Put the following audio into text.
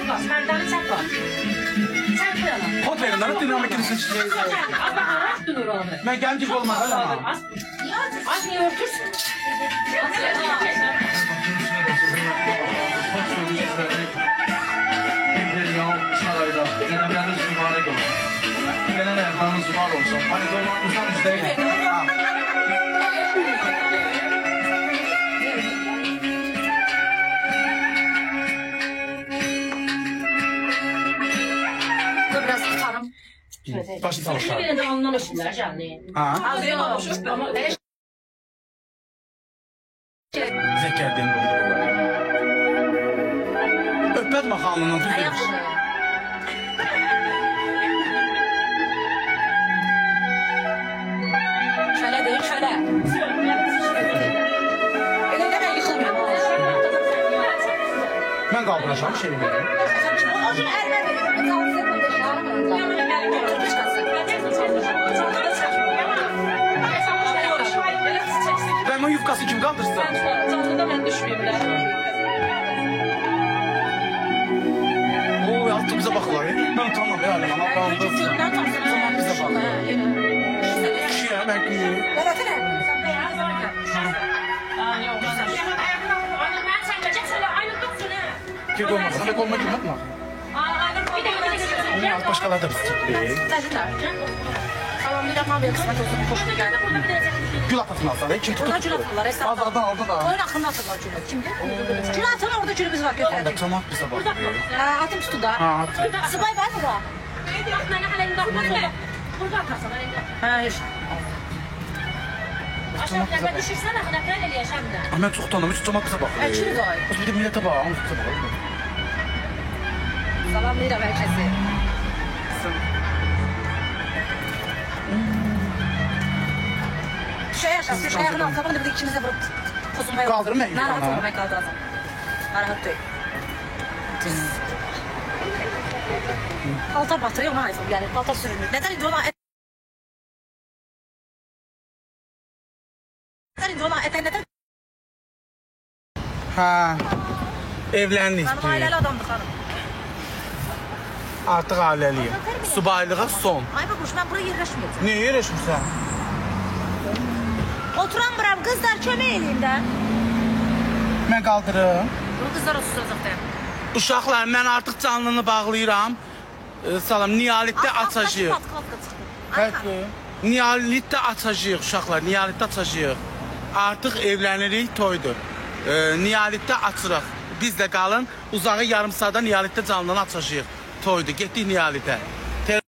bas, mərdəni çək var. Çək yana. Hoteldən dinamik ilişəcək. Az baxaraq dünür orada. Mən gəncik olmadan ama. Az niyə örtürsün? İmperial sarayda Zeynəbləriniz mübarək olsun. Gələn ayaqlarınız var olsun. Hani dolmağınızdan üstəyin. Biraz tutarım. Başını çalışar. Bir de ondan eşitlər canlı. Az yox, amma Zəkərdən doldururlar. Öpətmə xanlının düzdür. yaxşı. Şöyle deyil, şöyle. Elə də mən yıxılmıyorum. Mən qaldıracağım şeyini. O gün əlmə verir. Ben o yufkası kim kaldırsın? Canlıda mən düşməyimlər. Oo, altı bize bakırlar. Ben utanmam ya. Ben Allah'ım. Bize bak. Kişiye ben kimiyim? Kim olmaz? Sen de olma kim yapma. Az başkaları da bizi tutmayın. Salamlayıram, abi, qismət olsun, xoşuna gəldi. Gül atasını alsan, kim tutup? Burada gül atırlar, hesabda. Azlardan aldı da. Oyun axında atırlar gülü. Kimdir? Gül atın, orada gülümüz var, götürək. Da çamak bize bakıyor. Atım tutu da. Ha, atı. Sıbay var mı da? Burada atarsan, əlində. Hə, heç. Aşağı bilərlə düşürsən, axınaqlar eləyəşəm də. Ahmet çok tanımış, çamak bize bakıyor. Əkili qoy. Bir de millete bak, onu bize bakıyor. Salamlayıram hər kəsi. Şey yaşasın, şey ayağını al, kapını da bir de ikimize vurup kusumaya vurup. Kaldırma elini Narahat bana. olma, ben kaldıracağım. Narahat değil. Paltar batırıyor, ona ayıfım yani, paltar sürünür. Neden indi ona neden? Ha, evlendik. Hanım aileli adamdır hanım. Artık aileliyim. Subaylığa son. Ay bakmış, ben buraya yerleşmeyeceğim. Niye yerleşmişsin? Oturamıram, kızlar kömək eləyin də. Ben kaldırım. Bunu kızlar oturacaq da. Uşaqlar, mən artıq canlını bağlayıram. Salam, Niyalitdə açacağıq. Həkmi. Niyalitdə açacağıq uşaqlar, Niyalitdə açacağıq. Artıq evlənirik, toydur. Niyalitdə açırıq. Biz də qalın, uzağı yarım saatda Niyalitdə canlını açacağıq. Toydur, getdik Niyalitə.